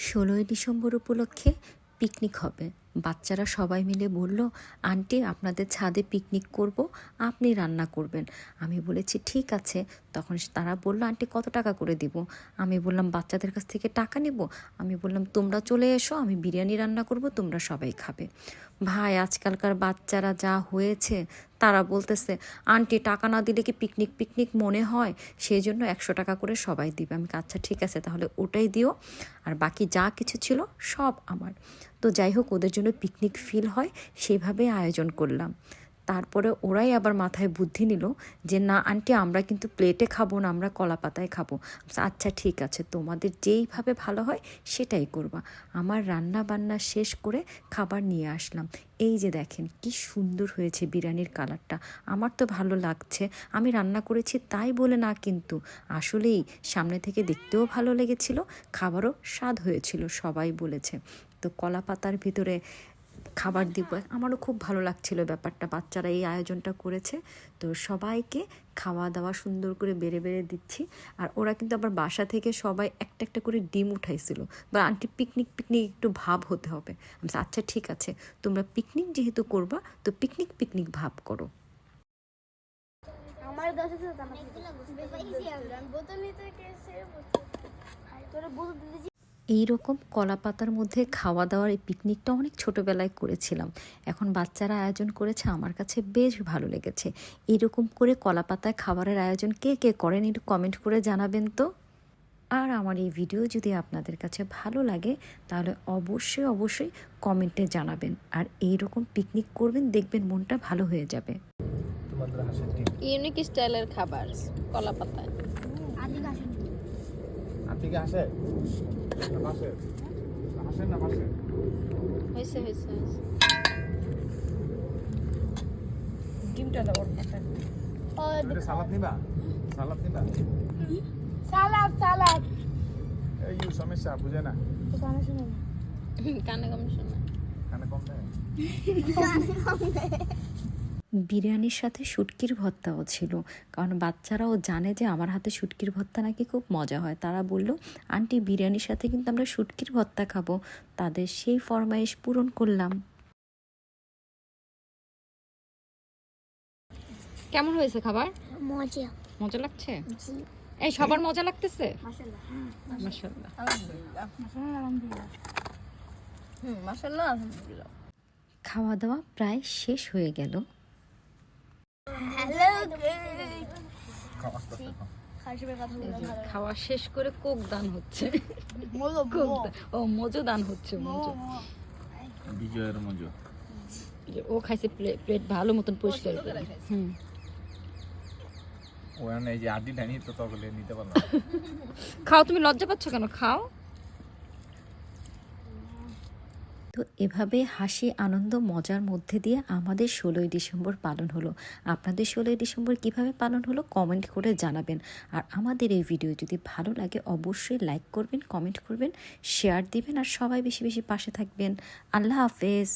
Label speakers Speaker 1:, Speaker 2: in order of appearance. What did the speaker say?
Speaker 1: 16ই December উপলক্ষে picnic হবে। বাচ্চারা সবাই মিলে বলল, আন্টি আপনাদের ছাদে পিকনিক করব, আপনি রান্না করবেন। আমি বলেছি ঠিক আছে। তখন তারা বলল, আন্টি কত টাকা করে দিব? আমি বললাম বাচ্চাদের কাছ থেকে টাকা নেব? আমি বললাম তোমরা চলে এসো, আমি বিরিয়ানি রান্না করব, তোমরা সবাই খাবে। ভাই আজকালকার বাচ্চারা যা হয়েছে, তারা বলতেছে আন্টি টাকা না দিলে কি পিকনিক পিকনিক মনে হয়, সেই জন্য 100 টাকা করে সবাই দিবে। আমি আচ্ছা ঠিক আছে তাহলে ওটাই দিও, আর বাকি যা কিছু ছিল সব আমার। তো যাই হোক, ওদের জন্য পিকনিক ফিল হয় সেইভাবে আয়োজন করলাম। তারপরে ওরাই আবার মাথায় বুদ্ধি নিল যে না আন্টি আমরা কিন্তু প্লেটে খাবো না, আমরা কলা পাতায় খাবো। আচ্ছা ঠিক আছে, তোমাদের যেইভাবে ভালো হয় সেটাই করবা। আমার রান্না বান্না শেষ করে খাবার নিয়ে আসলাম। এই যে দেখেন কি সুন্দর হয়েছে বিরিয়ানির কালারটা, আমার তো ভালো লাগছে। আমি রান্না করেছি তাই বলে না, কিন্তু আসলেই সামনে থেকে দেখতেও ভালো লেগেছিল, খাবারও স্বাদ হয়েছিল, সবাই বলেছে। তো কলা পাতার ভিতরে খাবার দিব, আমারও খুব ভালো লাগছিল ব্যাপারটা। বাচ্চারা এই আয়োজনটা করেছে, তো সবাইকে খাওয়া দাওয়া সুন্দর করে বেড়ে বেড়ে দিচ্ছি। আর ওরা কিন্তু আবার বাসা থেকে সবাই একটা একটা করে ডিম উঠাইছিল, বা আন্টি পিকনিক পিকনিক একটু ভাব হতে হবে। আমি আচ্ছা ঠিক আছে, তোমরা পিকনিক যেহেতু করবা তো পিকনিক পিকনিক ভাব করো।
Speaker 2: আমার কাছে তো বোতল নিতে গেছে, তোরা বোতল দিতে
Speaker 1: এইরকম কলা পাতার মধ্যে খাওয়া দাওয়ার এই পিকনিকটা অনেক ছোটোবেলায় করেছিলাম। এখন বাচ্চারা আয়োজন করেছে, আমার কাছে বেশ ভালো লেগেছে। এরকম করে কলা পাতায় খাবারের আয়োজন কে কে করেন একটু কমেন্ট করে জানাবেন তো। আর আমার এই ভিডিও যদি আপনাদের কাছে ভালো লাগে তাহলে অবশ্যই অবশ্যই কমেন্টে জানাবেন। আর এইরকম পিকনিক করবেন, দেখবেন মনটা ভালো হয়ে যাবে।
Speaker 3: ইউনিক স্টাইলের খাবার কলা পাতায়। হয়েছে হয়েছে
Speaker 2: ডিমটা দাও ওর পাশে।
Speaker 4: সালাদ নিবা? সালাদ নিবা?
Speaker 2: সালাদ সালাদ
Speaker 4: এই সমস্যা বুঝে না,
Speaker 2: তো কানে শুনে না,
Speaker 3: কানে কম শোনা,
Speaker 4: কানে কম দেয়।
Speaker 1: বিরিয়ানির সাথে শুটকির ভর্তাও ছিল, কারণ বাচ্চারাও জানে যে আমার হাতে শুটকির ভর্তা নাকি খুব মজা হয়। তারা বলল আন্টি বিরিয়ানির সাথে কিন্তু আমরা শুটকির ভর্তা খাবো। তাদের সেই ফরমাইশ পূরণ করলাম।
Speaker 3: কেমন হয়েছে খাবার?
Speaker 2: মজা।
Speaker 3: মজা লাগছে?
Speaker 2: জি
Speaker 3: এই সবার মজা লাগতেছে?
Speaker 2: মাশাআল্লাহ।
Speaker 3: মাশাআল্লাহ।
Speaker 2: মাশাআল্লাহ আলহামদুলিল্লাহ।
Speaker 1: খাওয়া দাওয়া প্রায় শেষ হয়ে গেল।
Speaker 2: হ্যালো
Speaker 4: খাও আস্তে আস্তে খাও।
Speaker 2: খাসির কথা
Speaker 3: এই
Speaker 2: বললাম
Speaker 3: যে
Speaker 2: ভালো।
Speaker 3: খাওয়া শেষ করে কোক দান হচ্ছে।
Speaker 2: মজা
Speaker 3: কোক ও মজু দান হচ্ছে, মজু।
Speaker 4: বিজয়ের মজো।
Speaker 3: যে ও খাইছে প্লেট ভালো মতন পরিষ্কার করে।
Speaker 4: ওখানে এই যে আড্ডিটা নিয়ে তো তখন নিতে পারলাম।
Speaker 3: খাও, তুমি লজ্জা পাচ্ছ কেন? খাও।
Speaker 1: তো এভাবে হাসি আনন্দ মজার মধ্যে দিয়ে আমাদের 16ই ডিসেম্বর পালন হলো। আপনাদের 16ই ডিসেম্বর কিভাবে পালন হলো কমেন্ট করে জানাবেন। আর আমাদের এই ভিডিও যদি ভালো লাগে অবশ্যই লাইক করবেন, কমেন্ট করবেন, শেয়ার দিবেন, আর সবাই বেশি বেশি পাশে থাকবেন। আল্লাহ হাফেজ।